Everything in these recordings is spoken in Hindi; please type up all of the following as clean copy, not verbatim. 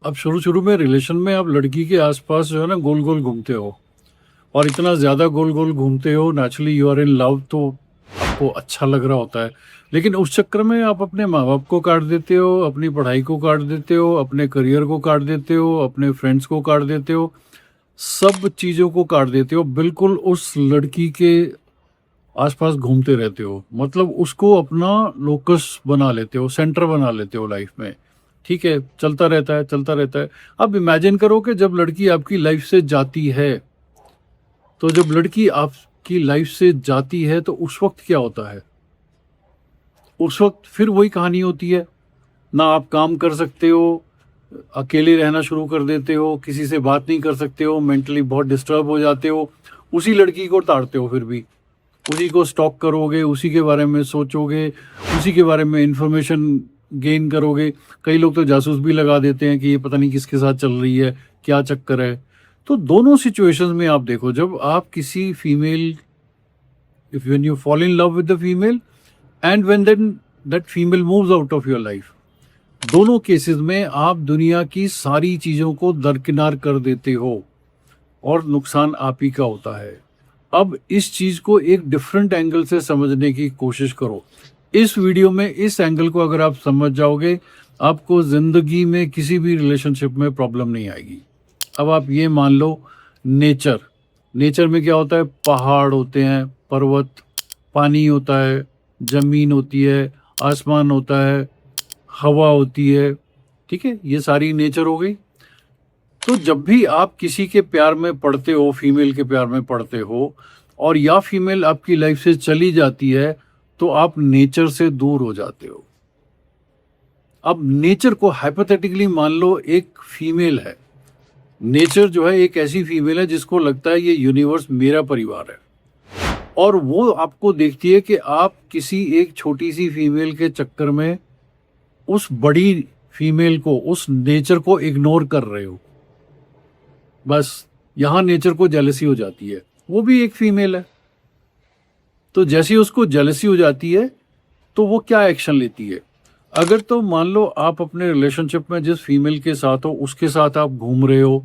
अब शुरू शुरू में रिलेशन में आप लड़की के आसपास जो है ना गोल गोल घूमते हो, और इतना ज़्यादा गोल गोल घूमते हो, naturally you are in love, तो आपको अच्छा लग रहा होता है। लेकिन उस चक्कर में आप अपने माँ बाप को काट देते हो, अपनी पढ़ाई को काट देते हो, अपने करियर को काट देते हो, अपने फ्रेंड्स को काट देते हो, सब चीज़ों को काट देते हो, बिल्कुल उस लड़की के आसपास घूमते रहते हो। मतलब उसको अपना लोकस बना लेते हो, सेंटर बना लेते हो लाइफ में। ठीक है, चलता रहता है, चलता रहता है। अब इमेजिन करो कि जब लड़की आपकी लाइफ से जाती है, तो जब लड़की आपकी लाइफ से जाती है तो उस वक्त क्या होता है? उस वक्त फिर वही कहानी होती है, ना आप काम कर सकते हो, अकेले रहना शुरू कर देते हो, किसी से बात नहीं कर सकते हो, मेंटली बहुत डिस्टर्ब हो जाते हो, उसी लड़की को ताड़ते हो, फिर भी उसी को स्टॉक करोगे, उसी के बारे में सोचोगे, उसी के बारे में इंफॉर्मेशन गेन करोगे। कई लोग तो जासूस भी लगा देते हैं कि ये पता नहीं किसके साथ चल रही है, क्या चक्कर है। तो दोनों सिचुएशंस में आप देखो, जब आप किसी female, if when you fall in love with the female and when then that female moves out of your life, दोनों केसेस में आप दुनिया की सारी चीज़ों को दरकिनार कर देते हो और नुकसान आप ही का होता है। अब इस चीज़ को एक डिफरेंट एंगल से समझने की कोशिश करो। इस वीडियो में इस एंगल को अगर आप समझ जाओगे, आपको ज़िंदगी में किसी भी रिलेशनशिप में प्रॉब्लम नहीं आएगी। अब आप ये मान लो, नेचर नेचर में क्या होता है? पहाड़ होते हैं, पर्वत, पानी होता है, ज़मीन होती है, आसमान होता है, हवा होती है। ठीक है, ये सारी नेचर हो गई। तो जब भी आप किसी के प्यार में पड़ते हो, फीमेल के प्यार में पड़ते हो, और या फीमेल आपकी लाइफ से चली जाती है, तो आप नेचर से दूर हो जाते हो। अब नेचर को हाइपोथेटिकली मान लो एक फीमेल है। नेचर जो है एक ऐसी फीमेल है जिसको लगता है ये यूनिवर्स मेरा परिवार है, और वो आपको देखती है कि आप किसी एक छोटी सी फीमेल के चक्कर में उस बड़ी फीमेल को, उस नेचर को इग्नोर कर रहे हो। बस यहाँ नेचर को जेलसी हो जाती है, वो भी एक फीमेल है। तो जैसे ही उसको जेलसी हो जाती है, तो वो क्या एक्शन लेती है? अगर तो मान लो आप अपने रिलेशनशिप में जिस फीमेल के साथ हो उसके साथ आप घूम रहे हो,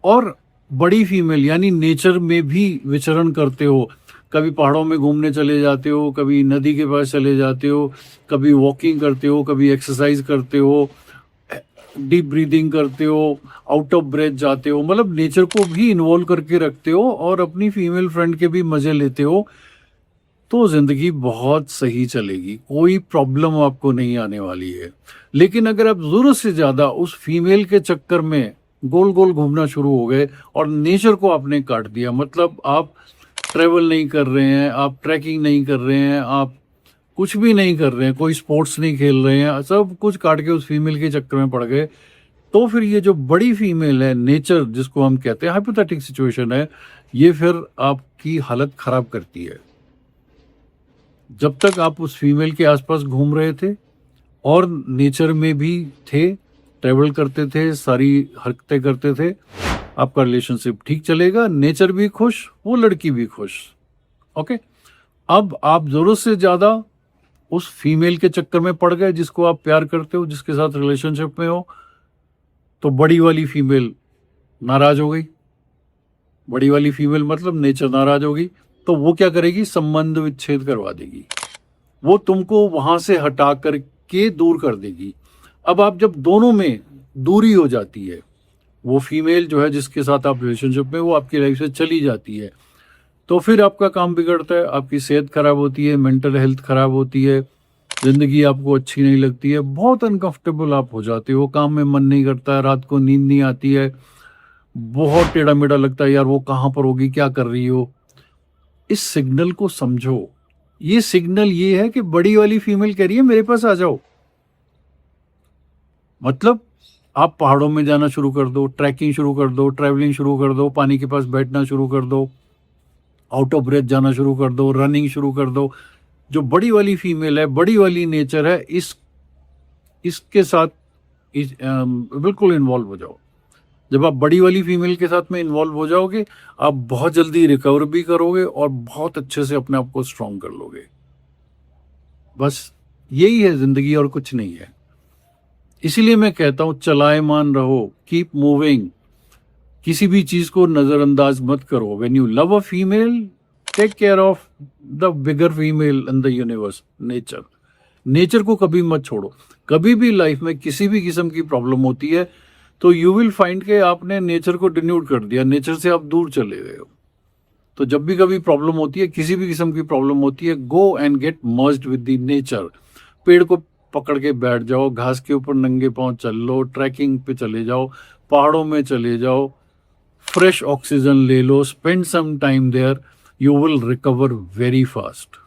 और बड़ी फीमेल यानी नेचर में भी विचरण करते हो, कभी पहाड़ों में घूमने चले जाते हो, कभी नदी के पास चले जाते हो, कभी वॉकिंग करते हो, कभी एक्सरसाइज करते हो, डीप ब्रीदिंग करते हो, आउट ऑफ ब्रेथ जाते हो, मतलब नेचर को भी इन्वॉल्व करके रखते हो और अपनी फीमेल फ्रेंड के भी मजे लेते हो, तो जिंदगी बहुत सही चलेगी, कोई प्रॉब्लम आपको नहीं आने वाली है। लेकिन अगर आप जरूरत से ज्यादा उस फीमेल के चक्कर में गोल गोल घूमना शुरू हो गए और नेचर को आपने काट दिया, मतलब आप ट्रेवल नहीं कर रहे हैं, आप ट्रैकिंग नहीं कर रहे हैं, आप कुछ भी नहीं कर रहे हैं, कोई स्पोर्ट्स नहीं खेल रहे हैं, सब कुछ काट के उस फीमेल के चक्कर में पड़ गए, तो फिर ये जो बड़ी फीमेल है, नेचर जिसको हम कहते हैं, हाइपोथेटिक सिचुएशन है, ये फिर आपकी हालत खराब करती है। जब तक आप उस फीमेल के आसपास घूम रहे थे और नेचर में भी थे, ट्रेवल करते थे, सारी हरकतें करते थे, आपका रिलेशनशिप ठीक चलेगा, नेचर भी खुश, वो लड़की भी खुश। ओके, अब आप जरूरत से ज्यादा उस फीमेल के चक्कर में पड़ गए जिसको आप प्यार करते हो, जिसके साथ रिलेशनशिप में हो, तो बड़ी वाली फीमेल नाराज हो गई। बड़ी वाली फीमेल मतलब नेचर नाराज होगी, तो वो क्या करेगी? संबंध विच्छेद करवा देगी, वो तुमको वहां से हटा करके दूर कर देगी। अब आप जब दोनों में दूरी हो जाती है, वो फीमेल जो है जिसके साथ आप रिलेशनशिप में, वो आपकी लाइफ से चली जाती है, तो फिर आपका काम बिगड़ता है, आपकी सेहत खराब होती है, मेंटल हेल्थ खराब होती है, जिंदगी आपको अच्छी नहीं लगती है, बहुत अनकंफर्टेबल आप हो जाते हो, काम में मन नहीं करता है, रात को नींद नहीं आती है, बहुत टेढ़ा मेढ़ा लगता है, यार वो कहाँ पर होगी, क्या कर रही हो। इस सिग्नल को समझो, ये सिग्नल ये है कि बड़ी वाली फीमेल कह रही है मेरे पास आ जाओ। मतलब आप पहाड़ों में जाना शुरू कर दो, ट्रैकिंग शुरू कर दो, ट्रैवलिंग शुरू कर दो, पानी के पास बैठना शुरू कर दो, आउट ऑफ ब्रेथ जाना शुरू कर दो, रनिंग शुरू कर दो। जो बड़ी वाली फीमेल है, बड़ी वाली नेचर है, इसके साथ बिल्कुल इन्वॉल्व हो जाओ। जब आप बड़ी वाली फीमेल के साथ में इन्वॉल्व हो जाओगे, आप बहुत जल्दी रिकवर भी करोगे और बहुत अच्छे से अपने आप को स्ट्रॉन्ग कर लोगे। बस यही है जिंदगी, और कुछ नहीं है। इसीलिए मैं कहता हूं चलायमान रहो, कीप मूविंग, किसी भी चीज को नजरअंदाज मत करो। When you love a female, take care of the bigger female in the universe, nature. Nature को कभी मत छोड़ो। कभी भी लाइफ में किसी भी किस्म की प्रॉब्लम होती है तो यू विल फाइंड के आपने नेचर को डिन्यूट कर दिया, नेचर से आप दूर चले गए हो। तो जब भी कभी प्रॉब्लम होती है, किसी भी किस्म की प्रॉब्लम होती है, go and get merged with the nature. पेड़ को पकड़ के बैठ जाओ, घास के ऊपर नंगे पांव चल लो, ट्रैकिंग पे चले जाओ, पहाड़ों में चले जाओ, फ्रेश ऑक्सीजन ले लो, spend some time there, you will recover very fast.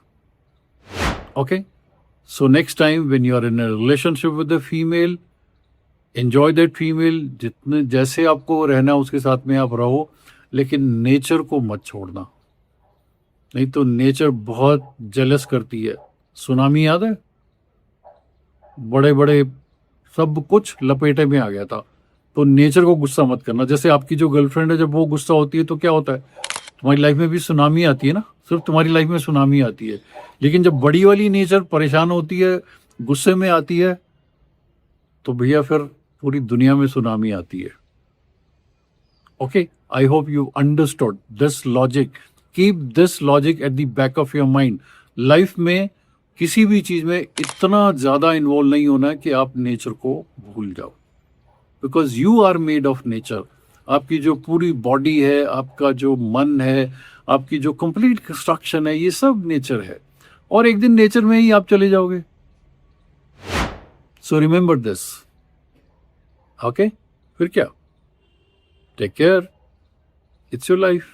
Okay, so next time when you are in a relationship with a female, enjoy that female, जितने जैसे आपको रहना उसके साथ में आप रहो, लेकिन नेचर को मत छोड़ना, नहीं तो नेचर बहुत जेलस करती है। सुनामी याद है, बड़े बड़े सब कुछ लपेटे में आ गया था। तो नेचर को गुस्सा मत करना। जैसे आपकी जो गर्लफ्रेंड है, जब वो गुस्सा होती है तो क्या होता है, तुम्हारी लाइफ में भी सुनामी आती है ना, सिर्फ तुम्हारी लाइफ में सुनामी आती है। लेकिन जब बड़ी वाली नेचर परेशान होती है, गुस्से में आती है, तो भैया फिर पूरी दुनिया में सुनामी आती है। Okay, I hope you understood this logic. Keep this logic at the back of your mind. Life में किसी भी चीज में इतना ज्यादा इन्वॉल्व नहीं होना है कि आप नेचर को भूल जाओ, because you are made of nature. आपकी जो पूरी बॉडी है, आपका जो मन है, आपकी जो कंप्लीट कंस्ट्रक्शन है, ये सब नेचर है। और एक दिन नेचर में ही आप चले जाओगे। So remember this. ओके, फिर क्या, take care, it's your life.